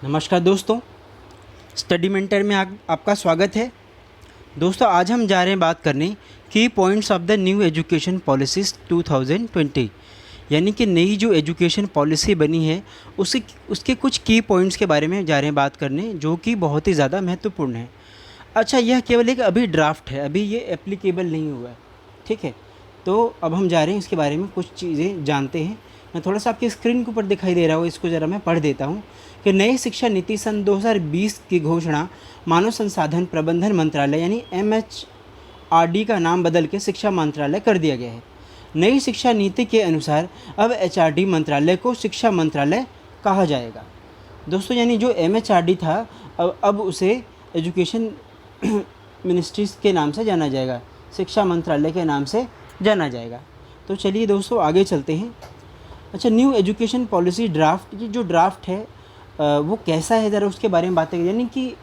नमस्कार दोस्तों, study mentor में आपका स्वागत है। दोस्तों, आज हम जा रहे हैं बात करने की points of the new education policies 2020, यानी कि नई जो एजुकेशन पॉलिसी बनी है उसके कुछ की पॉइंट्स के बारे में जा रहे हैं बात करने, जो कि बहुत ही ज़्यादा महत्वपूर्ण है। अच्छा, यह केवल एक अभी ड्राफ्ट है, अभी ये एप्लीकेबल नहीं हुआ है, ठीक है। तो अब हम जा रहे हैं इसके बारे में कुछ चीज़ें जानते हैं। मैं थोड़ा सा आपकी स्क्रीन के ऊपर दिखाई दे रहा हो, इसको ज़रा मैं पढ़ देता हूँ कि नई शिक्षा नीति सन 2020 की घोषणा मानव संसाधन प्रबंधन मंत्रालय यानी MHRD का नाम बदल के शिक्षा मंत्रालय कर दिया गया है। नई शिक्षा नीति के अनुसार अब HRD मंत्रालय को शिक्षा मंत्रालय कहा जाएगा। दोस्तों, यानी जो MHRD था अब उसे एजुकेशन मिनिस्ट्रीज़ के नाम से जाना जाएगा, शिक्षा मंत्रालय के नाम से जाना जाएगा। तो चलिए दोस्तों, आगे चलते हैं। अच्छा, न्यू एजुकेशन पॉलिसी ड्राफ्ट, ये जो ड्राफ्ट है वो कैसा है, ज़रा उसके बारे में बातें करें, यानी कि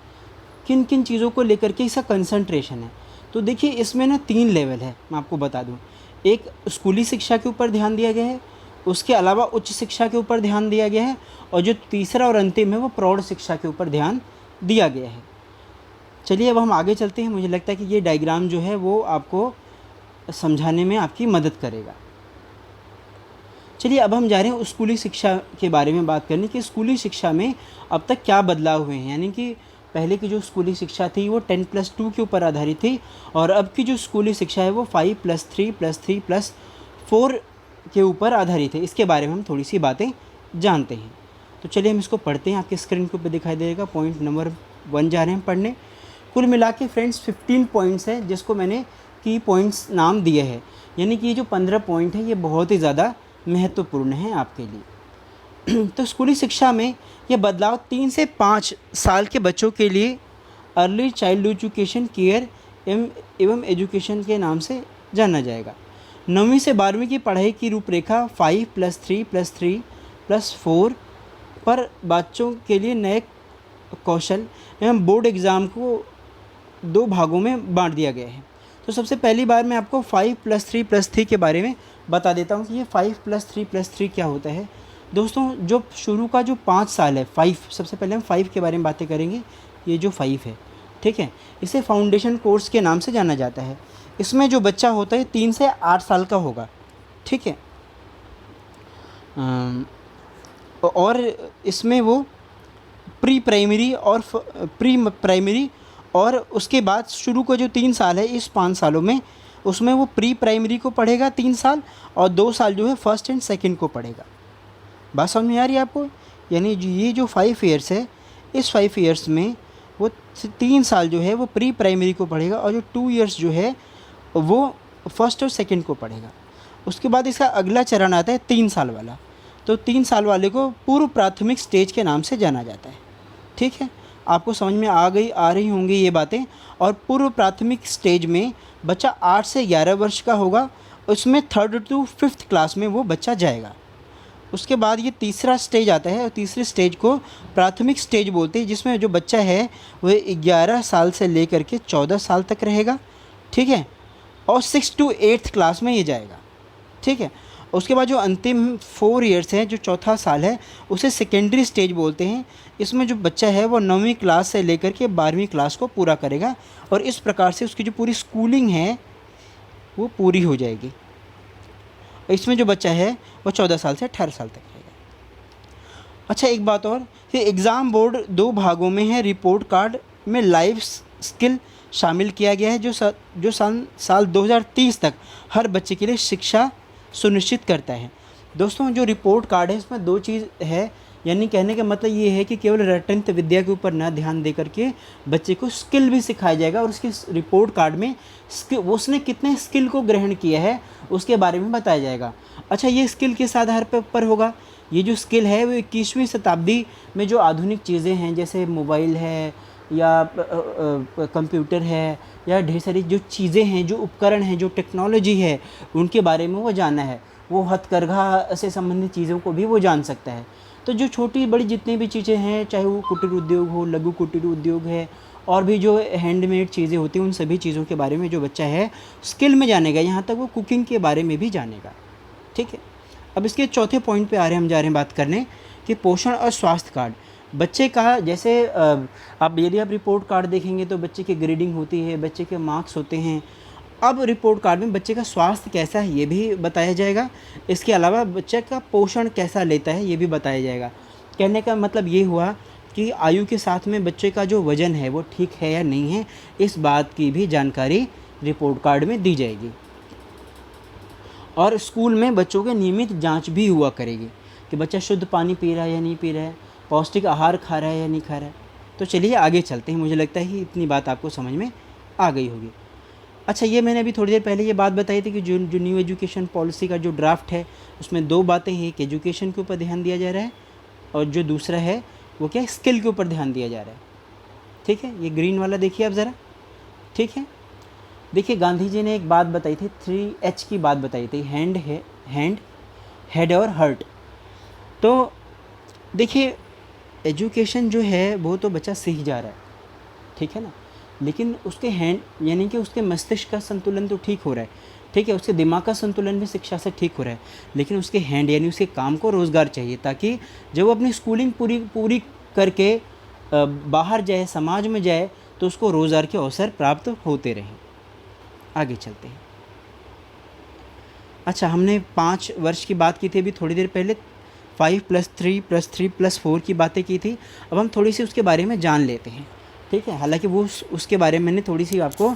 किन किन चीज़ों को लेकर के इसका कंसंट्रेशन है। तो देखिए, इसमें ना 3 लेवल है, मैं आपको बता दूं। एक स्कूली शिक्षा के ऊपर ध्यान दिया गया है, उसके अलावा उच्च शिक्षा के ऊपर ध्यान दिया गया है, और जो तीसरा और अंतिम है वो प्रौढ़ शिक्षा के ऊपर ध्यान दिया गया है। चलिए अब हम आगे चलते हैं। मुझे लगता है कि ये डायग्राम जो है वो आपको समझाने में आपकी मदद करेगा। चलिए अब हम जा रहे हैं स्कूली शिक्षा के बारे में बात करने कि स्कूली शिक्षा में अब तक क्या बदलाव हुए हैं। यानी कि पहले की जो स्कूली शिक्षा थी वो 10+2 के ऊपर आधारित थी, और अब की जो स्कूली शिक्षा है वो 5+3+3+4 के ऊपर आधारित है। इसके बारे में हम थोड़ी सी बातें जानते हैं। तो चलिए हम इसको पढ़ते हैं। आपके स्क्रीन के ऊपर दिखाई देगा। पॉइंट नंबर 1 जा रहे हैं पढ़ने। कुल मिला के फ्रेंड्स 15 पॉइंट्स हैं, जिसको मैंने की पॉइंट्स नाम दिए हैं। यानी कि ये जो 15 पॉइंट है ये बहुत ही ज़्यादा महत्वपूर्ण है आपके लिए। तो स्कूली शिक्षा में ये बदलाव 3 से 5 साल के बच्चों के लिए अर्ली चाइल्ड एजुकेशन केयर एवं एजुकेशन के नाम से जाना जाएगा। 9वीं से 12वीं की पढ़ाई की रूपरेखा 5+3+3+4 पर बच्चों के लिए नए कौशल एवं बोर्ड एग्ज़ाम को 2 भागों में बांट दिया गया है। तो सबसे पहली बार मैं आपको 5+3+3 के बारे में बता देता हूँ कि ये 5+3+3 क्या होता है। दोस्तों, जो शुरू का जो 5 साल है, 5, सबसे पहले हम 5 के बारे में बातें करेंगे। ये जो 5 है, ठीक है, इसे फाउंडेशन कोर्स के नाम से जाना जाता है। इसमें जो बच्चा होता है 3 से 8 साल का होगा, ठीक है। और इसमें वो प्री प्राइमरी और उसके बाद शुरू का जो 3 साल है, इस 5 सालों में उसमें वो प्री प्राइमरी को पढ़ेगा 3 साल, और 2 साल जो है फर्स्ट एंड सेकंड को पढ़ेगा। बात समझ में आ रही है आपको? यानी ये जो 5 ईयर्स है, इस 5 ईयर्स में वो 3 साल जो है वो प्री प्राइमरी को पढ़ेगा, और जो 2 ईयर्स जो है वो फर्स्ट और सेकंड को पढ़ेगा। उसके बाद इसका अगला चरण आता है 3 साल वाला। तो 3 साल वाले को पूर्व प्राथमिक स्टेज के नाम से जाना जाता है, ठीक है। आपको समझ में आ रही होंगी ये बातें। और पूर्व प्राथमिक स्टेज में बच्चा 8 से 11 वर्ष का होगा। उसमें 3rd to 5th क्लास में वो बच्चा जाएगा। उसके बाद ये तीसरा स्टेज आता है, और तीसरे स्टेज को प्राथमिक स्टेज बोलते हैं, जिसमें जो बच्चा है वह 11 साल से लेकर के 14 साल तक रहेगा, ठीक है। और 6th to 8th क्लास में ये जाएगा, ठीक है। उसके बाद जो अंतिम 4 ईयर्स हैं, जो चौथा साल है, उसे सेकेंडरी स्टेज बोलते हैं। इसमें जो बच्चा है वो 9वीं क्लास से लेकर के 12वीं क्लास को पूरा करेगा, और इस प्रकार से उसकी जो पूरी स्कूलिंग है वो पूरी हो जाएगी। इसमें जो बच्चा है वो 14 साल से 18 साल तक रहेगा। अच्छा, एक बात और, ये एग्ज़ाम बोर्ड 2 भागों में है। रिपोर्ट कार्ड में लाइफ स्किल शामिल किया गया है, जो साल 2030 तक हर बच्चे के लिए शिक्षा सुनिश्चित करता है। दोस्तों, जो रिपोर्ट कार्ड है इसमें 2 चीज़ है। यानी कहने का मतलब ये है कि केवल रटंत विद्या के ऊपर ना ध्यान दे करके बच्चे को स्किल भी सिखाया जाएगा, और उसकी रिपोर्ट कार्ड में उसने कितने स्किल को ग्रहण किया है उसके बारे में बताया जाएगा। अच्छा, ये स्किल किस आधार पर होगा? ये जो स्किल है वो 21वीं शताब्दी में जो आधुनिक चीज़ें हैं, जैसे मोबाइल है या कंप्यूटर है, या ढेर सारी जो चीज़ें हैं, जो उपकरण हैं, जो टेक्नोलॉजी है, उनके बारे में वो जानना है। वो हथकरघा से संबंधित चीज़ों को भी वो जान सकता है। तो जो छोटी बड़ी जितनी भी चीज़ें हैं, चाहे वो कुटीर उद्योग हो, लघु कुटीर उद्योग है, और भी जो हैंडमेड चीज़ें होती हैं, उन सभी चीज़ों के बारे में जो बच्चा है स्किल में जानेगा। यहाँ तक वो कुकिंग के बारे में भी जानेगा, ठीक है। अब इसके चौथे पॉइंट पे आ रहे हैं, हम जा रहे हैं बात करने कि पोषण और स्वास्थ्य कार्ड। बच्चे का जैसे आप यदि आप रिपोर्ट कार्ड देखेंगे तो बच्चे की ग्रेडिंग होती है, बच्चे के मार्क्स होते हैं। अब रिपोर्ट कार्ड में बच्चे का स्वास्थ्य कैसा है ये भी बताया जाएगा। इसके अलावा बच्चे का पोषण कैसा लेता है ये भी बताया जाएगा। कहने का मतलब ये हुआ कि आयु के साथ में बच्चे का जो वज़न है वो ठीक है या नहीं है, इस बात की भी जानकारी रिपोर्ट कार्ड में दी जाएगी। और स्कूल में बच्चों के नियमित जांच भी हुआ करेगी कि बच्चा शुद्ध पानी पी रहा है या नहीं पी रहा है, पौष्टिक आहार खा रहा है या नहीं खा रहा है। तो चलिए आगे चलते हैं, मुझे लगता है कि इतनी बात आपको समझ में आ गई होगी। अच्छा, ये मैंने अभी थोड़ी देर पहले ये बात बताई थी कि जो न्यू एजुकेशन पॉलिसी का जो ड्राफ्ट है उसमें दो बातें हैं, एक एजुकेशन के ऊपर ध्यान दिया जा रहा है और जो दूसरा है वो क्या है, स्किल के ऊपर ध्यान दिया जा रहा है। ठीक है, ये ग्रीन वाला देखिए आप ज़रा। ठीक है, देखिए गांधी जी ने एक बात बताई थी, 3H की बात बताई थी, हैंड, हेड और हर्ट। तो देखिए एजुकेशन जो है वो तो बच्चा सीख जा रहा है, ठीक है ना, लेकिन उसके हैंड यानी कि उसके मस्तिष्क का संतुलन तो ठीक हो रहा है, ठीक है, उसके दिमाग का संतुलन भी शिक्षा से ठीक हो रहा है, लेकिन उसके हैंड यानी उसके काम को रोज़गार चाहिए, ताकि जब वो अपनी स्कूलिंग पूरी करके बाहर जाए, समाज में जाए, तो उसको रोज़गार के अवसर प्राप्त होते रहें। आगे चलते हैं। अच्छा, हमने 5 वर्ष की बात की थी अभी थोड़ी देर पहले, 5+3+3+4 की बातें की थी। अब हम थोड़ी सी उसके बारे में जान लेते हैं। ठीक है, हालांकि वो उसके बारे में मैंने थोड़ी सी आपको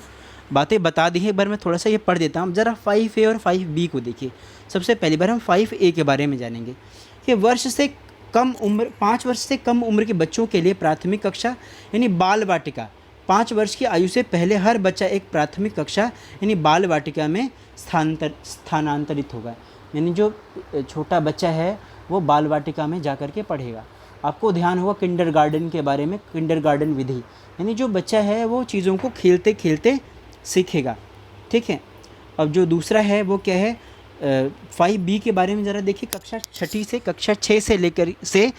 बातें बता दी है, एक बार मैं थोड़ा सा ये पढ़ देता हूँ। ज़रा 5A और 5B को देखिए। सबसे पहली बार हम 5A के बारे में जानेंगे कि 5 वर्ष से कम उम्र के बच्चों के लिए प्राथमिक कक्षा यानी बाल वाटिका, 5 वर्ष की आयु से पहले हर बच्चा एक प्राथमिक कक्षा यानी बाल वाटिका में स्थानांतरित होगा। यानी जो छोटा बच्चा है वो बाल वाटिका में जा कर के पढ़ेगा। आपको ध्यान होगा किंडरगार्टन के बारे में, किंडरगार्टन विधि, यानी जो बच्चा है वो चीज़ों को खेलते खेलते सीखेगा। ठीक है, अब जो दूसरा है वो क्या है, 5B के बारे में ज़रा देखिए। कक्षा 6 से कक्षा 6 से लेकर से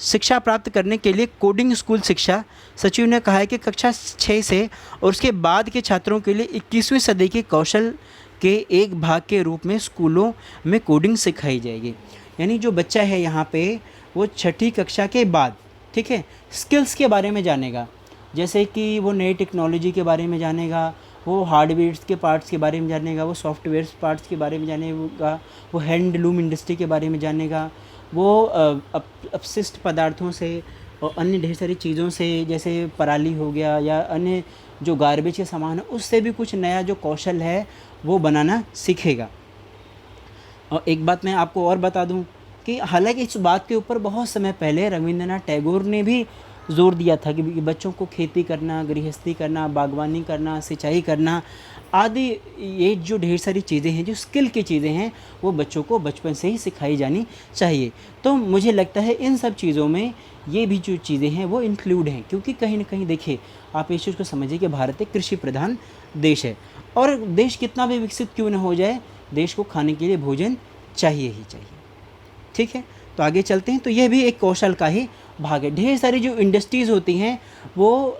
शिक्षा प्राप्त करने के लिए कोडिंग स्कूल शिक्षा सचिव ने कहा है कि कक्षा 6 से और उसके बाद के छात्रों के लिए 21वीं सदी के कौशल के एक भाग के रूप में स्कूलों में कोडिंग सिखाई जाएगी। यानी जो बच्चा है यहाँ पे वो 6ठी कक्षा के बाद, ठीक है, स्किल्स के बारे में जानेगा, जैसे कि वो नई टेक्नोलॉजी के बारे में जानेगा, वो हार्डवेयर्स के पार्ट्स के बारे में जानेगा, वो सॉफ्टवेयर पार्ट्स के बारे में जानेगा, वो हैंडलूम इंडस्ट्री के बारे में जानेगा, वो अपशिष्ट पदार्थों से और अन्य ढेर सारी चीज़ों से, जैसे पराली हो गया या अन्य जो गार्बेज के सामान है, उससे भी कुछ नया जो कौशल है वो बनाना सीखेगा। और एक बात मैं आपको और बता दूं कि हालांकि इस बात के ऊपर बहुत समय पहले रविंद्रनाथ टैगोर ने भी जोर दिया था कि बच्चों को खेती करना, गृहस्थी करना, बागवानी करना, सिंचाई करना आदि, ये जो ढेर सारी चीज़ें हैं, जो स्किल की चीज़ें हैं, वो बच्चों को बचपन से ही सिखाई जानी चाहिए। तो मुझे लगता है इन सब चीज़ों में ये भी जो चीज़ें हैं वो इंक्लूड हैं, क्योंकि कहीं ना कहीं देखिए आप इस चीज़ को समझिए कि भारत एक कृषि प्रधान देश है, और देश कितना भी विकसित क्यों न हो जाए, देश को खाने के लिए भोजन चाहिए ही चाहिए। ठीक है, तो आगे चलते हैं। तो यह भी एक कौशल का ही भाग है। ढेर सारी जो इंडस्ट्रीज़ होती हैं वो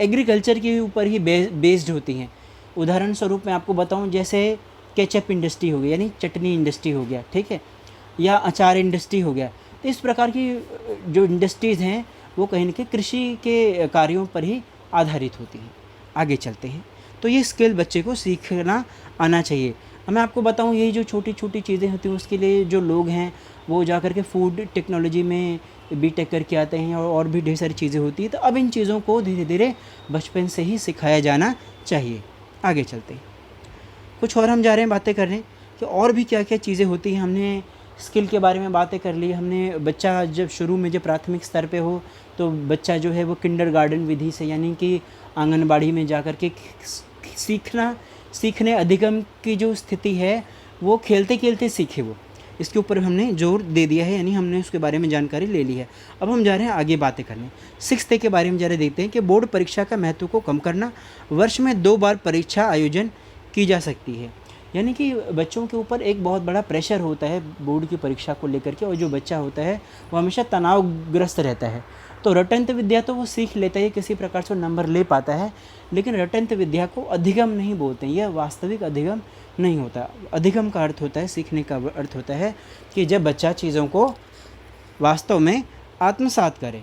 एग्रीकल्चर के ऊपर ही बेस्ड होती हैं। उदाहरण स्वरूप मैं आपको बताऊं, जैसे केचप इंडस्ट्री हो गई, यानी चटनी इंडस्ट्री हो गया, ठीक है, या अचार इंडस्ट्री हो गया। तो इस प्रकार की जो इंडस्ट्रीज़ हैं वो कहीं ना कहीं कृषि के कार्यों पर ही आधारित होती हैं। आगे चलते हैं। तो ये स्किल बच्चे को सीखना आना चाहिए। मैं आपको बताऊं, यही जो छोटी छोटी चीज़ें होती हैं उसके लिए जो लोग हैं वो जा कर के फूड टेक्नोलॉजी में B.Tech करके आते हैं, और भी ढेर सारी चीज़ें होती हैं। तो अब इन चीज़ों को धीरे धीरे बचपन से ही सिखाया जाना चाहिए। आगे चलते हैं। कुछ और हम जा रहे हैं बातें करने कि और भी क्या क्या चीज़ें होती हैं। हमने स्किल के बारे में बातें कर ली। हमने बच्चा जब शुरू में जब प्राथमिक स्तर पे हो तो बच्चा जो है वो किंडरगार्टन विधि से, यानी कि आंगनबाड़ी में जा कर के सीखने अधिगम की जो स्थिति है वो खेलते खेलते सीखे, वो इसके ऊपर हमने जोर दे दिया है, यानी हमने उसके बारे में जानकारी ले ली है। अब हम जा रहे हैं आगे बातें करने। 6 के बारे में जरा देखते हैं कि बोर्ड परीक्षा का महत्व को कम करना। वर्ष में 2 बार परीक्षा आयोजन की जा सकती है, यानी कि बच्चों के ऊपर एक बहुत बड़ा प्रेशर होता है बोर्ड की परीक्षा को लेकर के, और जो बच्चा होता है वो हमेशा तनावग्रस्त रहता है। तो रटंत विद्या तो वो सीख लेता है, किसी प्रकार से नंबर ले पाता है, लेकिन रटंत विद्या को अधिगम नहीं बोलते हैं। यह वास्तविक अधिगम नहीं होता। अधिगम का अर्थ होता है, सीखने का अर्थ होता है कि जब बच्चा चीज़ों को वास्तव में आत्मसात करे,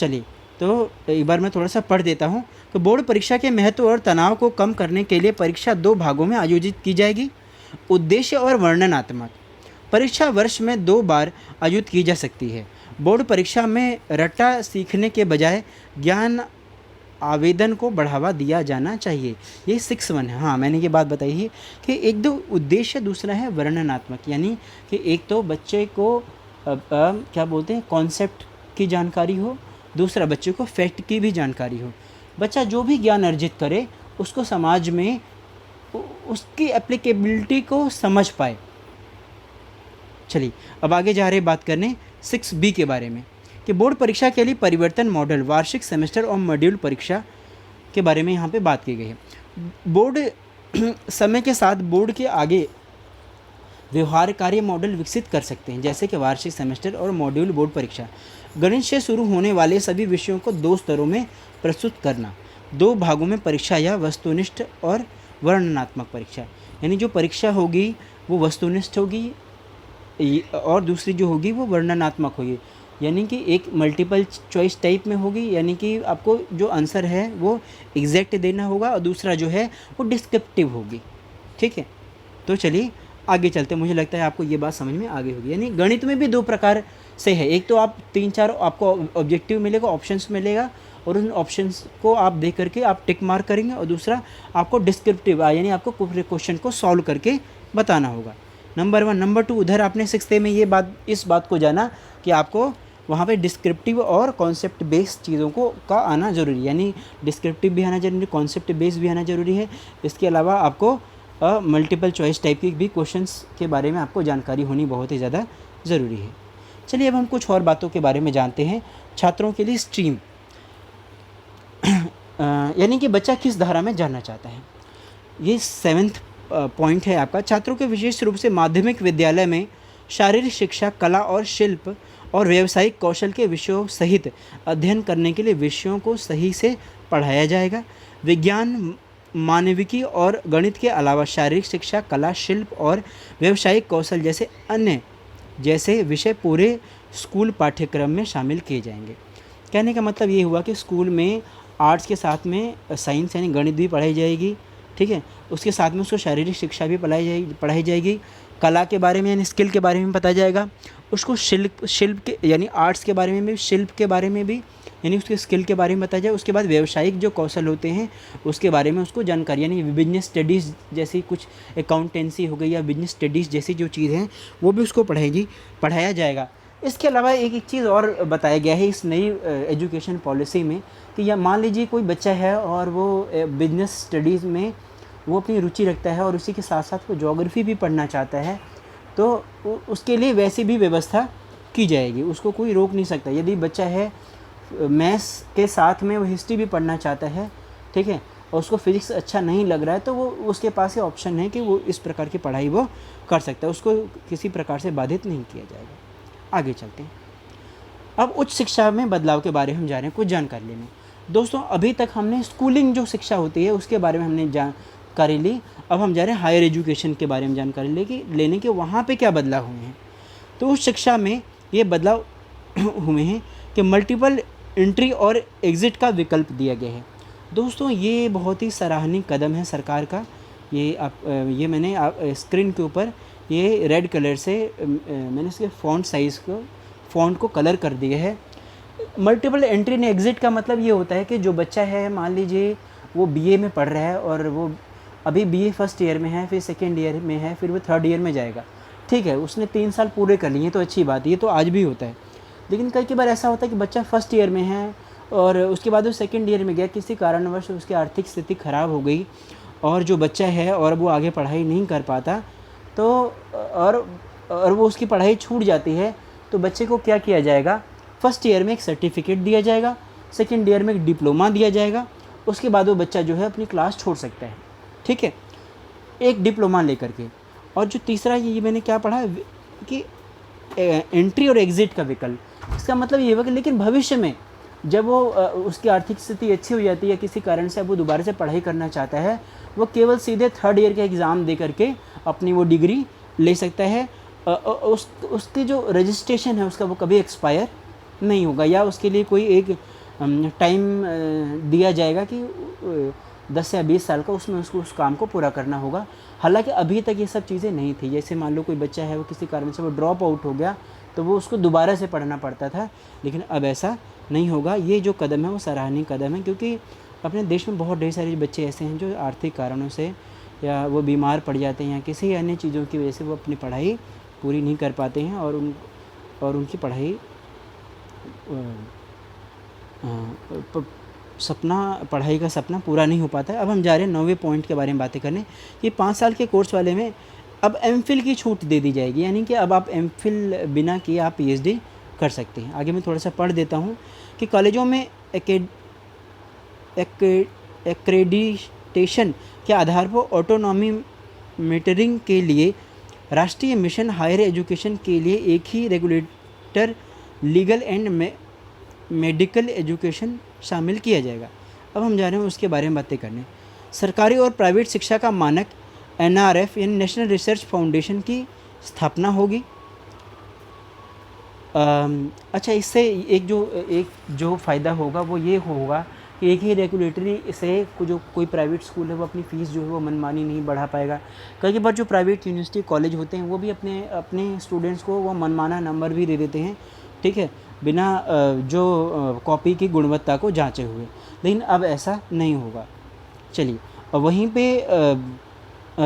चलिए तो एक बार मैं थोड़ा सा पढ़ देता हूँ। तो बोर्ड परीक्षा के महत्व और तनाव को कम करने के लिए परीक्षा 2 भागों में आयोजित की जाएगी। उद्देश्य और वर्णनात्मक। परीक्षा वर्ष में 2 बार आयोजित की जा सकती है। बोर्ड परीक्षा में रट्टा सीखने के बजाय ज्ञान आवेदन को बढ़ावा दिया जाना चाहिए। ये 6.1 है। हाँ, मैंने ये बात बताई है कि एक दो उद्देश्य, दूसरा है वर्णनात्मक, यानी कि एक तो बच्चे को क्या बोलते हैं, कॉन्सेप्ट की जानकारी हो, दूसरा बच्चे को फैक्ट की भी जानकारी हो। बच्चा जो भी ज्ञान अर्जित करे उसको समाज में उसकी एप्लीकेबिलिटी को समझ पाए। चलिए अब आगे जा रहे बात करने 6B के बारे में कि बोर्ड परीक्षा के लिए परिवर्तन मॉडल, वार्षिक, सेमेस्टर और मॉड्यूल परीक्षा के बारे में यहाँ पे बात की गई है। बोर्ड समय के साथ बोर्ड के आगे व्यवहार कार्य मॉडल विकसित कर सकते हैं, जैसे कि वार्षिक, सेमेस्टर और मॉड्यूल बोर्ड परीक्षा। गणित से शुरू होने वाले सभी विषयों को 2 स्तरों में प्रस्तुत करना। 2 भागों में परीक्षा या वस्तुनिष्ठ और वर्णनात्मक परीक्षा, यानी जो परीक्षा होगी वो वस्तुनिष्ठ होगी और दूसरी जो होगी वो वर्णनात्मक होगी, यानी कि एक मल्टीपल चॉइस टाइप में होगी, यानी कि आपको जो आंसर है वो एग्जैक्ट देना होगा, और दूसरा जो है वो डिस्क्रिप्टिव होगी। ठीक है, तो चलिए आगे चलते हैं। मुझे लगता है आपको ये बात समझ में आ गई होगी। यानी गणित में भी 2 प्रकार से है। एक तो आप 3-4 आपको ऑब्जेक्टिव मिलेगा, ऑप्शंस मिलेगा, और उन ऑप्शंस को आप देख करके आप टिक मार्क करेंगे, और दूसरा आपको डिस्क्रिप्टिव यानी आपको क्वेश्चन को सॉल्व करके बताना होगा। नंबर 1। नंबर 2, उधर आपने 6th में इस बात को जाना कि आपको वहाँ पे डिस्क्रिप्टिव और कॉन्सेप्ट बेस्ड चीज़ों का आना ज़रूरी है, यानी डिस्क्रिप्टिव भी आना जरूरी, कॉन्सेप्ट बेस्ड भी आना ज़रूरी है। इसके अलावा आपको मल्टीपल चॉइस टाइप के भी क्वेश्चंस के बारे में आपको जानकारी होनी बहुत ही ज़्यादा ज़रूरी है। चलिए अब हम कुछ और बातों के बारे में जानते हैं। छात्रों के लिए स्ट्रीम यानी कि बच्चा किस धारा में जाना चाहता है, ये 7th पॉइंट है आपका। छात्रों के विशेष रूप से माध्यमिक विद्यालय में शारीरिक शिक्षा, कला और शिल्प और व्यावसायिक कौशल के विषयों सहित अध्ययन करने के लिए विषयों को सही से पढ़ाया जाएगा। विज्ञान, मानविकी और गणित के अलावा शारीरिक शिक्षा, कला, शिल्प और व्यावसायिक कौशल जैसे विषय पूरे स्कूल पाठ्यक्रम में शामिल किए जाएंगे। कहने का मतलब ये हुआ कि स्कूल में आर्ट्स के साथ में साइंस यानी गणित भी पढ़ाई जाएगी, ठीक है, उसके साथ में उसको शारीरिक शिक्षा भी पढ़ाई जाएगी, कला के बारे में यानी स्किल के बारे में बताया जाएगा, उसको शिल्प के यानी आर्ट्स के बारे में भी, शिल्प के बारे में भी यानी उसके स्किल के बारे में बताया जाए। उसके बाद व्यावसायिक जो कौशल होते हैं उसके बारे में उसको जानकारी, यानी बिजनेस स्टडीज़ जैसी कुछ अकाउंटेंसी हो गई या बिजनेस स्टडीज़ जैसी जो चीज़ हैं वो भी उसको पढ़ाया जाएगा। इसके अलावा एक चीज़ और बताया गया है इस नई एजुकेशन पॉलिसी में कि या मान लीजिए कोई बच्चा है और वो बिजनेस स्टडीज़ में वो अपनी रुचि रखता है और उसी के साथ साथ वो ज्योग्राफी भी पढ़ना चाहता है, तो उसके लिए वैसी भी व्यवस्था की जाएगी, उसको कोई रोक नहीं सकता। यदि बच्चा है मैथ्स के साथ में वो हिस्ट्री भी पढ़ना चाहता है, ठीक है, और उसको फिज़िक्स अच्छा नहीं लग रहा है, तो वो उसके पास ये ऑप्शन है कि वो इस प्रकार की पढ़ाई वो कर सकता है, उसको किसी प्रकार से बाधित नहीं किया जाएगा। आगे चलते हैं। अब उच्च शिक्षा में बदलाव के बारे में हम जा रहे हैं कुछ जानकारी लेने। दोस्तों अभी तक हमने स्कूलिंग जो शिक्षा होती है उसके बारे में हमने जानकारी ली, अब हम जा रहे हैं हायर एजुकेशन के बारे में जानकारी लेने के वहाँ पे क्या बदलाव हुए हैं। तो उस शिक्षा में ये बदलाव हुए हैं कि मल्टीपल एंट्री और एग्ज़िट का विकल्प दिया गया है। दोस्तों ये बहुत ही सराहनीय कदम है सरकार का। ये मैंने स्क्रीन के ऊपर ये रेड कलर से मैंने इसके फ़ॉन्ट को कलर कर दिया है। मल्टीपल एंट्री एंड एग्ज़िट का मतलब ये होता है कि जो बच्चा है मान लीजिए वो बीए में पढ़ रहा है और वो अभी बीए फर्स्ट ईयर में है, फिर सेकेंड ईयर में है, फिर वो थर्ड ईयर में जाएगा, ठीक है, उसने 3 साल पूरे कर लिए तो अच्छी बात है, ये तो आज भी होता है। लेकिन कई बार ऐसा होता है कि बच्चा फर्स्ट ईयर में है और उसके बाद वो सेकेंड ईयर में गया, किसी कारणवश उसकी आर्थिक स्थिति ख़राब हो गई और जो बच्चा है और वो आगे पढ़ाई नहीं कर पाता, तो और वो उसकी पढ़ाई छूट जाती है, तो बच्चे को क्या किया जाएगा, फर्स्ट ईयर में एक सर्टिफिकेट दिया जाएगा, सेकेंड ईयर में एक डिप्लोमा दिया जाएगा, उसके बाद वो बच्चा जो है अपनी क्लास छोड़ सकता है, ठीक है, एक डिप्लोमा लेकर के। और जो तीसरा ये मैंने क्या पढ़ा कि एंट्री और एग्ज़िट का विकल्प, इसका मतलब ये हुआ कि लेकिन भविष्य में जब वो उसकी आर्थिक स्थिति अच्छी हो जाती है, किसी कारण से अब वो दोबारा से पढ़ाई करना चाहता है, वो केवल सीधे थर्ड ईयर का एग्ज़ाम दे करके अपनी वो डिग्री ले सकता है। उसकी जो रजिस्ट्रेशन है उसका वो कभी एक्सपायर नहीं होगा, या उसके लिए कोई एक टाइम दिया जाएगा कि 10 या 20 साल का उसमें उसको उस काम को पूरा करना होगा। हालांकि अभी तक ये सब चीज़ें नहीं थी। जैसे मान लो कोई बच्चा है, वो किसी कारण से वो ड्रॉप आउट हो गया तो वो उसको दोबारा से पढ़ना पड़ता था, लेकिन अब ऐसा नहीं होगा। ये जो कदम है वो सराहनीय कदम है, क्योंकि अपने देश में बहुत ढेर सारे बच्चे ऐसे हैं जो आर्थिक कारणों से या वो बीमार पड़ जाते हैं या किसी अन्य चीज़ों की वजह से वो अपनी पढ़ाई पूरी नहीं कर पाते हैं और उनकी पढ़ाई पढ़ाई का सपना पूरा नहीं हो पाता है। अब हम जा रहे हैं 9वें पॉइंट के बारे में बातें करने। ये 5 साल के कोर्स वाले में अब एमफिल की छूट दे दी जाएगी, यानी कि अब आप एमफिल बिना किए आप पीएचडी कर सकते हैं। आगे मैं थोड़ा सा पढ़ देता हूँ कि कॉलेजों में एक्रेडिटेशन के आधार पर ऑटोनॉमी मीटरिंग के लिए राष्ट्रीय मिशन हायर एजुकेशन के लिए एक ही regulator legal and medical education शामिल किया जाएगा। अब हम जा रहे हैं उसके बारे में बातें करने। सरकारी और प्राइवेट शिक्षा का मानक NRF यानी नेशनल रिसर्च फाउंडेशन की स्थापना होगी। अच्छा, इससे एक जो फ़ायदा होगा वो ये होगा कि एक ही रेगुलेटरी से जो कोई प्राइवेट स्कूल है वो अपनी फ़ीस जो है वो मनमानी नहीं बढ़ा पाएगा। कई बार जो प्राइवेट यूनिवर्सिटी कॉलेज होते हैं वो भी अपने स्टूडेंट्स को वो मनमाना नंबर भी दे देते हैं, ठीक है, बिना जो कॉपी की गुणवत्ता को जांचे हुए। लेकिन अब ऐसा नहीं होगा। चलिए, और वहीं पे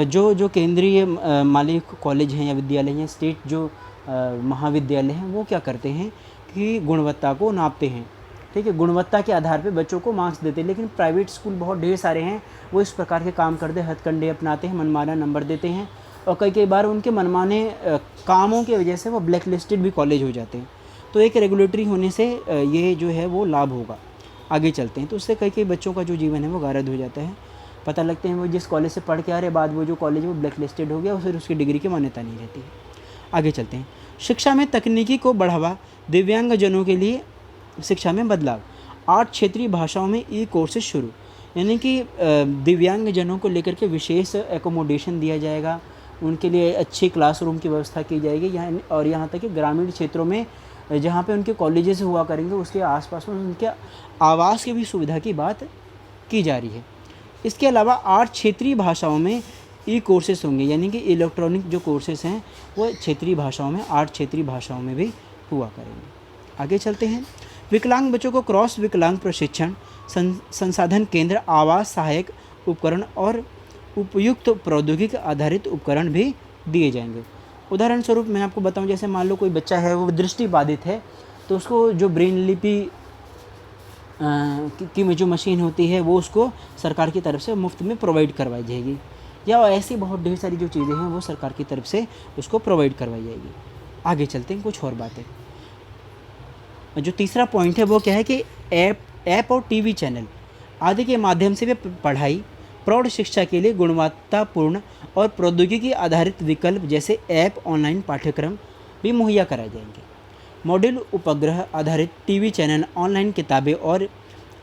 जो केंद्रीय मालिक कॉलेज हैं या विद्यालय हैं, स्टेट जो महाविद्यालय हैं, वो क्या करते हैं कि गुणवत्ता को नापते हैं, ठीक है, गुणवत्ता के आधार पे बच्चों को मार्क्स देते हैं। लेकिन प्राइवेट स्कूल बहुत ढेर सारे हैं, वो इस प्रकार के काम करते हैं, हथकंडे अपनाते हैं, मनमाना नंबर देते हैं और कई बार उनके मनमाने कामों की वजह से वो ब्लैक लिस्टेड भी कॉलेज हो जाते हैं। तो एक रेगुलेटरी होने से ये जो है वो लाभ होगा। आगे चलते हैं तो उससे कई बच्चों का जो जीवन है वो गारद हो जाता है। पता लगते हैं वो जिस कॉलेज से पढ़ के आ रहे, बाद वो जो कॉलेज है वो ब्लैक लिस्टेड हो गया और फिर उसकी डिग्री की मान्यता नहीं रहती है। आगे चलते हैं। शिक्षा में तकनीकी को बढ़ावा, दिव्यांगजनों के लिए शिक्षा में बदलाव। 8 क्षेत्रीय भाषाओं में ई कोर्सेज शुरू, यानी कि दिव्यांगजनों को लेकर के विशेष एकोमोडेशन दिया जाएगा, उनके लिए अच्छी क्लासरूम की व्यवस्था की जाएगी। यहाँ तक कि ग्रामीण क्षेत्रों में जहाँ पे उनके कॉलेजेस हुआ करेंगे उसके आसपास में उनके आवास की भी सुविधा की बात की जा रही है। इसके अलावा 8 क्षेत्रीय भाषाओं में ई कोर्सेज होंगे, यानी कि इलेक्ट्रॉनिक जो कोर्सेज हैं वो क्षेत्रीय भाषाओं में 8 क्षेत्रीय भाषाओं में भी हुआ करेंगे। आगे चलते हैं। विकलांग बच्चों को क्रॉस विकलांग प्रशिक्षण संसाधन केंद्र, आवास सहायक उपकरण और उपयुक्त प्रौद्योगिकी आधारित उपकरण भी दिए जाएंगे। उदाहरण स्वरूप मैं आपको बताऊं, जैसे मान लो कोई बच्चा है वो दृष्टि बाधित है, तो उसको जो ब्रेन लिपि की जो मशीन होती है वो उसको सरकार की तरफ से मुफ्त में प्रोवाइड करवाई जाएगी, या ऐसी बहुत ढेर सारी जो चीज़ें हैं वो सरकार की तरफ से उसको प्रोवाइड करवाई जाएगी। आगे चलते हैं, कुछ और बातें। जो तीसरा पॉइंट है वो क्या है कि ऐप और टीवी चैनल आदि के माध्यम से वे पढ़ाई, प्रौढ़ शिक्षा के लिए गुणवत्तापूर्ण और प्रौद्योगिकी आधारित विकल्प जैसे ऐप, ऑनलाइन पाठ्यक्रम भी मुहैया कराए जाएंगे। मॉड्यूल उपग्रह आधारित टीवी चैनल, ऑनलाइन किताबें और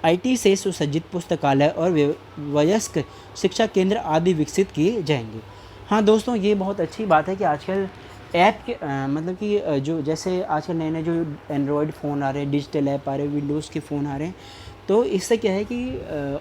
IT से सुसज्जित पुस्तकालय और वयस्क शिक्षा केंद्र आदि विकसित किए जाएंगे। हाँ दोस्तों, ये बहुत अच्छी बात है कि आजकल ऐप के मतलब कि जो जैसे आजकल नए जो एंड्रॉयड फ़ोन आ रहे हैं, डिजिटल ऐप आ रहे हैं, विंडोज़ के फ़ोन आ रहे हैं, तो इससे क्या है कि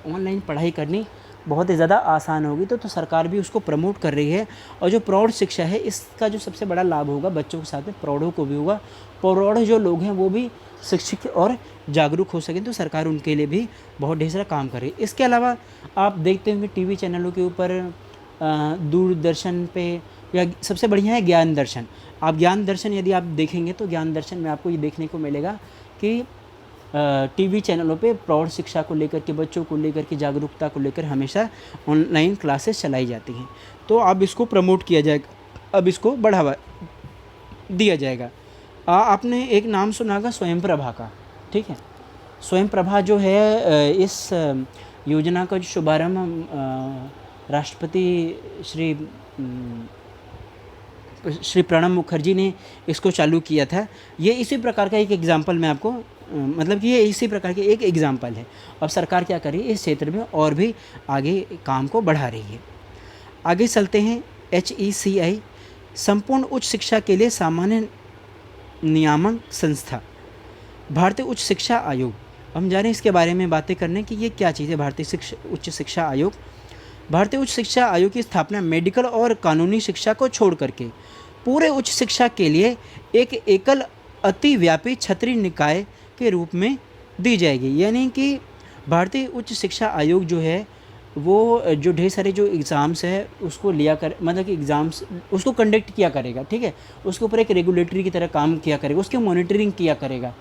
ऑनलाइन पढ़ाई करनी बहुत ही ज़्यादा आसान होगी। तो सरकार भी उसको प्रमोट कर रही है। और जो प्रौढ़ शिक्षा है इसका जो सबसे बड़ा लाभ होगा बच्चों के साथ में प्रौढ़ों को भी होगा। प्रौढ़ जो लोग हैं वो भी शिक्षित और जागरूक हो सकें, तो सरकार उनके लिए भी बहुत ढेर सारा काम कर रही है। इसके अलावा आप देखते होंगे टीवी चैनलों के ऊपर दूरदर्शन पे, या सबसे बढ़िया है ज्ञान दर्शन। आप ज्ञान दर्शन यदि आप देखेंगे तो ज्ञान दर्शन में आपको ये देखने को मिलेगा कि टीवी चैनलों पे प्रौढ़ शिक्षा को लेकर के, बच्चों को लेकर के, जागरूकता को लेकर हमेशा ऑनलाइन क्लासेस चलाई जाती हैं। तो अब इसको प्रमोट किया जाएगा, अब इसको बढ़ावा दिया जाएगा। आपने एक नाम सुना होगा स्वयं प्रभा का, ठीक है। स्वयं प्रभा जो है इस योजना का जो शुभारंभ राष्ट्रपति श्री प्रणब मुखर्जी ने इसको चालू किया था। ये इसी प्रकार का एक एग्जाम्पल मैं आपको मतलब कि ये इसी प्रकार की एक एग्जाम्पल है। अब सरकार क्या कर रही है, इस क्षेत्र में और भी आगे काम को बढ़ा रही है। आगे चलते हैं। HECI संपूर्ण उच्च शिक्षा के लिए सामान्य नियामक संस्था, भारतीय उच्च शिक्षा आयोग हम जा रहे हैं इसके बारे में बातें करने कि ये क्या चीज़ है भारतीय उच्च शिक्षा आयोग। भारतीय उच्च शिक्षा आयोग की स्थापना मेडिकल और कानूनी शिक्षा को छोड़ करके पूरे उच्च शिक्षा के लिए एक एकल अतिव्यापी छत्री निकाय के रूप में दी जाएगी। यानी कि भारतीय उच्च शिक्षा आयोग जो है वो जो ढेर सारे जो एग्ज़ाम्स है उसको लिया कर, मतलब कि एग्ज़ाम्स उसको कंडक्ट किया करेगा, ठीक है, उसके ऊपर एक रेगुलेटरी की तरह काम किया करेगा, उसकी मॉनिटरिंग किया करेगा,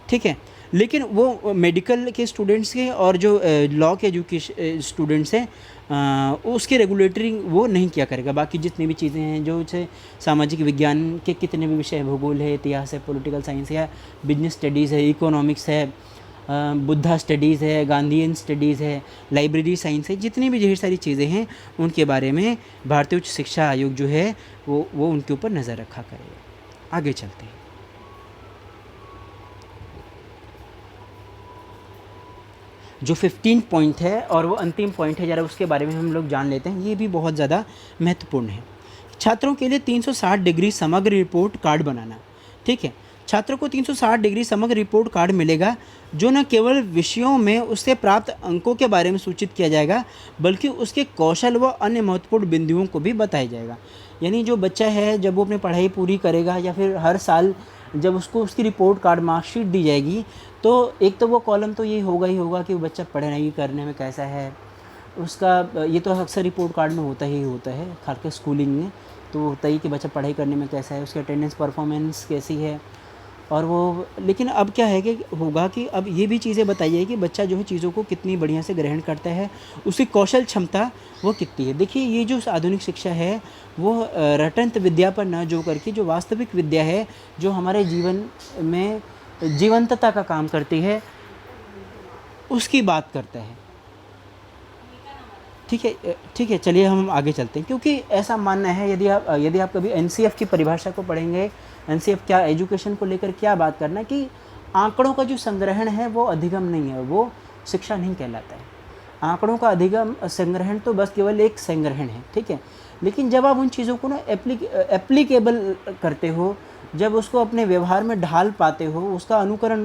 ठीक है। लेकिन वो मेडिकल के स्टूडेंट्स के और जो लॉ के एजुकेशन स्टूडेंट्स हैं उसकी रेगुलेटरी वो नहीं किया करेगा। बाकी जितनी भी चीज़ें हैं जो से सामाजिक विज्ञान के कितने भी विषय, भूगोल है, इतिहास है, पॉलिटिकल साइंस है, बिजनेस स्टडीज़ है, इकोनॉमिक्स है, बुद्धा स्टडीज़ है, गांधीयन स्टडीज़ है, लाइब्रेरी साइंस है, जितनी भी ढेर सारी चीज़ें हैं उनके बारे में भारतीय उच्च शिक्षा आयोग जो है वो उनके ऊपर नज़र रखा करेगा। आगे चलते हैं। जो 15 पॉइंट है और वो अंतिम पॉइंट है, ज़रा उसके बारे में हम लोग जान लेते हैं। ये भी बहुत ज़्यादा महत्वपूर्ण है। छात्रों के लिए 360 डिग्री समग्र रिपोर्ट कार्ड बनाना, ठीक है। छात्रों को 360 डिग्री समग्र रिपोर्ट कार्ड मिलेगा जो न केवल विषयों में उससे प्राप्त अंकों के बारे में सूचित किया जाएगा बल्कि उसके कौशल व अन्य महत्वपूर्ण बिंदुओं को भी बताया जाएगा। यानी जो बच्चा है जब वो अपनी पढ़ाई पूरी करेगा या फिर हर साल जब उसको उसकी रिपोर्ट कार्ड मार्कशीट दी जाएगी तो एक तो वो कॉलम तो ये होगा ही होगा कि वो बच्चा पढ़ाई करने में कैसा है उसका, ये तो अक्सर रिपोर्ट कार्ड में होता ही होता है, खासकर स्कूलिंग में तो होता ही कि बच्चा पढ़ाई करने में कैसा है, उसकी अटेंडेंस परफॉर्मेंस कैसी है और वो। लेकिन अब क्या है कि होगा कि अब ये भी चीज़ें बताई जाएगी कि बच्चा जो है चीज़ों को कितनी बढ़िया से ग्रहण करता है, उसकी कौशल क्षमता वो कितनी है। देखिए ये जो आधुनिक शिक्षा है वो रटंत विद्या पर न जो करके जो वास्तविक विद्या है जो हमारे जीवन में जीवंतता का काम करती है उसकी बात करता है, ठीक है, ठीक है। चलिए हम आगे चलते हैं क्योंकि ऐसा मानना है यदि आप कभी एनसीएफ की परिभाषा को पढ़ेंगे, एनसीएफ क्या एजुकेशन को लेकर क्या बात करना कि आंकड़ों का जो संग्रहण है वो अधिगम नहीं है, वो शिक्षा नहीं कहलाता है। आंकड़ों का अधिगम संग्रहण तो बस केवल एक संग्रहण है, ठीक है। लेकिन जब आप उन चीज़ों को ना एप्लीकेबल करते हो, जब उसको अपने व्यवहार में ढाल पाते हो, उसका अनुकरण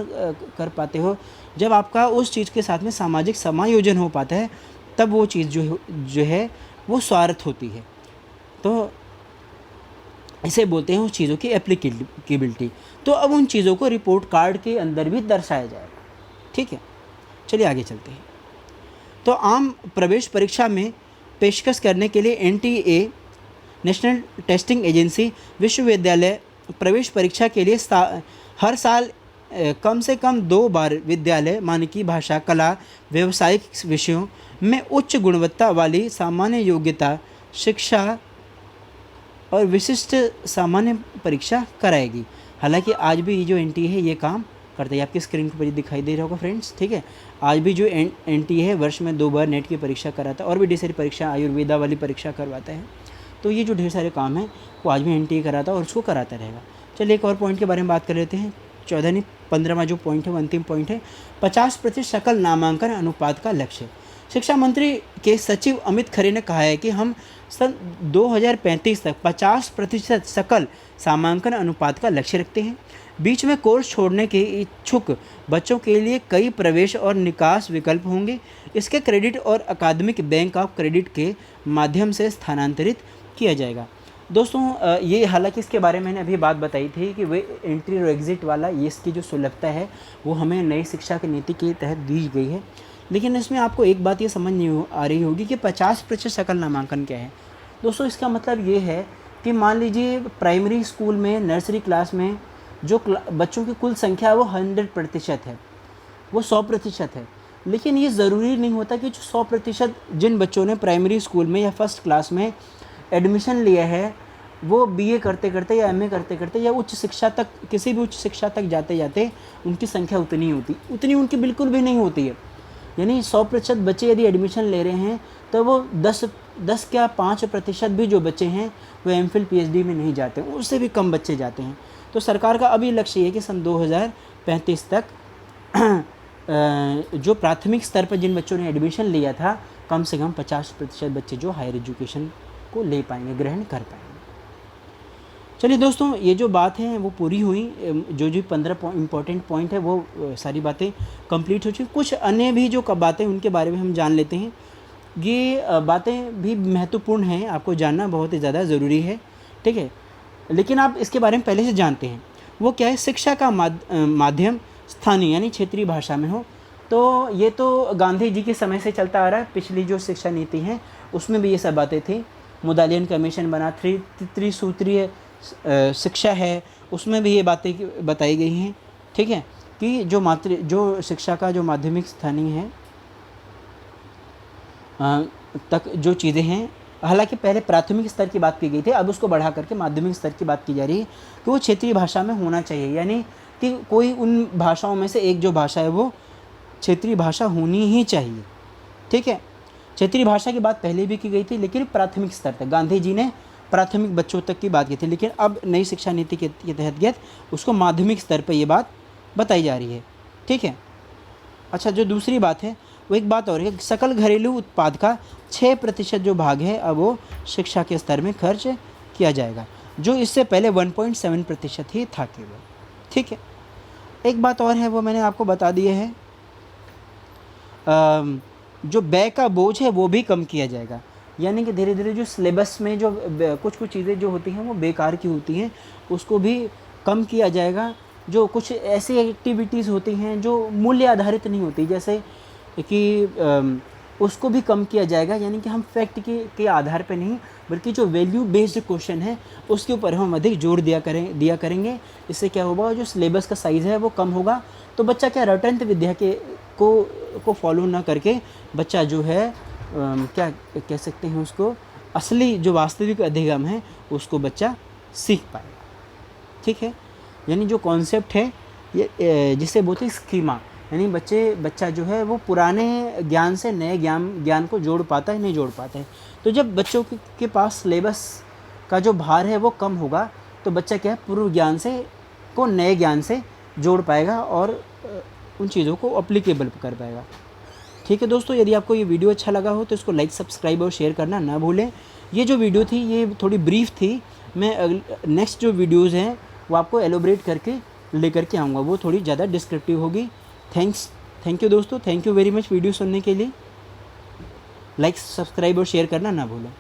कर पाते हो, जब आपका उस चीज़ के साथ में सामाजिक समायोजन हो पाता है तब वो चीज़ जो है वो स्वार्थ होती है। तो इसे बोलते हैं उस चीज़ों की एप्लीकेबिलिटी। तो अब उन चीज़ों को रिपोर्ट कार्ड के अंदर भी दर्शाया जाएगा, ठीक है। चलिए आगे चलते हैं। तो आम प्रवेश परीक्षा में पेशकश करने के लिए एनटीए नेशनल टेस्टिंग एजेंसी विश्वविद्यालय प्रवेश परीक्षा के लिए हर साल कम से कम 2 बार विद्यालय मानकी भाषा, कला, व्यावसायिक विषयों में उच्च गुणवत्ता वाली सामान्य योग्यता शिक्षा और विशिष्ट सामान्य परीक्षा कराएगी। हालांकि आज भी ये जो एनटीए है ये काम करता है, आपकी स्क्रीन पर दिखाई दे रहा होगा फ्रेंड्स, ठीक है। आज भी जो एनटीए है वर्ष में 2 बार नेट की परीक्षा कराता है और भी ढेर सारी परीक्षा आयुर्वेदा वाली परीक्षा करवाता है। तो ये जो ढेर सारे काम हैं वो आज भी एनटीए कराता है और उसको कराता रहेगा। चलिए एक और पॉइंट के बारे में बात कर लेते हैं। 14 नहीं 15वां जो पॉइंट है वो अंतिम पॉइंट है, 50% सकल नामांकन अनुपात का लक्ष्य। शिक्षा मंत्री के सचिव अमित खरे ने कहा है कि हम सन 2035 तक 50% सकल नामांकन अनुपात का लक्ष्य रखते हैं। बीच में कोर्स छोड़ने के इच्छुक बच्चों के लिए कई प्रवेश और निकास विकल्प होंगे। इसके क्रेडिट और अकादमिक बैंक ऑफ क्रेडिट के माध्यम से स्थानांतरित किया जाएगा। दोस्तों ये हालांकि इसके बारे में मैंने अभी बात बताई थी कि वे एंट्री और एग्ज़िट वाला ये इसकी जो सुलभता है वो हमें नई शिक्षा की नीति के तहत दी गई है। लेकिन इसमें आपको एक बात ये समझ नहीं आ रही होगी कि 50% सकल नामांकन क्या है। दोस्तों इसका मतलब ये है कि मान लीजिए प्राइमरी स्कूल में नर्सरी क्लास में जो बच्चों की कुल संख्या है वो 100% है, वो 100% है। लेकिन ये ज़रूरी नहीं होता कि 100% जिन बच्चों ने प्राइमरी स्कूल में या फर्स्ट क्लास में एडमिशन लिया है वो बीए करते करते या एमए करते करते या उच्च शिक्षा तक किसी भी उच्च शिक्षा तक जाते जाते उनकी संख्या उतनी होती, उतनी उनकी बिल्कुल भी नहीं होती है। यानी 100% बच्चे यदि एडमिशन ले रहे हैं तो वो 10 क्या 5% भी जो बच्चे हैं वो एमफिल पीएचडी में नहीं जाते, उससे भी कम बच्चे जाते हैं। तो सरकार का अभी लक्ष्य है कि सन 2035 तक जो प्राथमिक स्तर पर जिन बच्चों ने एडमिशन लिया था कम से कम 50% बच्चे जो हायर एजुकेशन को ले पाएंगे, ग्रहण कर पाएंगे। चलिए दोस्तों, ये जो बात है वो पूरी हुई। जो जो 15 इम्पोर्टेंट पॉइंट है वो सारी बातें कंप्लीट हो चुकी। कुछ अन्य भी जो बातें उनके बारे में हम जान लेते हैं। ये बातें भी महत्वपूर्ण हैं, आपको जानना बहुत ही ज़्यादा ज़रूरी है, ठीक है। लेकिन आप इसके बारे में पहले से जानते हैं। वो क्या है, शिक्षा का माध्यम स्थानीय यानी क्षेत्रीय भाषा में हो। तो ये तो गांधी जी के समय से चलता आ रहा है। पिछली जो शिक्षा नीति है उसमें भी ये सब बातें थी। मुदालियन कमीशन बना, त्रिसूत्रीय शिक्षा है, उसमें भी ये बातें बताई गई हैं, ठीक है, कि जो शिक्षा का जो माध्यमिक स्थानीय है तक जो चीज़ें हैं, हालांकि पहले प्राथमिक स्तर की बात की गई थी, अब उसको बढ़ा करके माध्यमिक स्तर की बात की जा रही है कि वो क्षेत्रीय भाषा में होना चाहिए। यानी कि कोई उन भाषाओं में से एक जो भाषा है वो क्षेत्रीय भाषा होनी ही चाहिए, ठीक है। क्षेत्रीय भाषा की बात पहले भी की गई थी, लेकिन प्राथमिक स्तर तक गांधी जी ने प्राथमिक बच्चों तक की बात की थी, लेकिन अब नई शिक्षा नीति के तहत उसको माध्यमिक स्तर पर ये बात बताई जा रही है, ठीक है। अच्छा, जो दूसरी बात है वो एक बात और है, सकल घरेलू उत्पाद का 6% जो भाग है अब वो शिक्षा के स्तर में खर्च किया जाएगा, जो इससे पहले 1.7% ही था केवल, ठीक है। एक बात और है वो मैंने आपको बता दिया है, जो व्यय का बोझ है वो भी कम किया जाएगा। यानी कि धीरे धीरे जो सिलेबस में जो कुछ चीज़ें जो होती हैं वो बेकार की होती हैं, उसको भी कम किया जाएगा। जो कुछ ऐसी एक्टिविटीज़ होती हैं जो मूल्य आधारित नहीं होती, जैसे कि उसको भी कम किया जाएगा। यानी कि हम फैक्ट के आधार पे नहीं, बल्कि जो वैल्यू बेस्ड क्वेश्चन है उसके ऊपर हम अधिक जोर दिया करेंगे। इससे क्या होगा, जो सिलेबस का साइज़ है वो कम होगा। तो बच्चा क्या रटंत विद्या को फॉलो ना करके बच्चा जो है क्या कह सकते हैं उसको, असली जो वास्तविक अधिगम है उसको बच्चा सीख पाएगा, ठीक है। यानी जो कॉन्सेप्ट है ये जिसे बोलते हैं स्कीमा, यानी बच्चा जो है वो पुराने ज्ञान से नए ज्ञान को जोड़ पाता है, नहीं जोड़ पाता है। तो जब बच्चों के पास सिलेबस का जो भार है वो कम होगा, तो बच्चा क्या है, पूर्व ज्ञान को नए ज्ञान से जोड़ पाएगा और उन चीज़ों को अप्लीकेबल कर पाएगा, ठीक है दोस्तों। यदि आपको ये वीडियो अच्छा लगा हो तो इसको लाइक, सब्सक्राइब और शेयर करना ना भूलें। ये जो वीडियो थी ये थोड़ी ब्रीफ थी, मैं नेक्स्ट जो वीडियोज़ हैं वो आपको एलोबरेट करके लेकर के आऊँगा, वो थोड़ी ज़्यादा डिस्क्रिप्टिव होगी। थैंक यू दोस्तों, thank you very much video सुनने के लिए। लाइक, सब्सक्राइब और शेयर करना ना भूलें।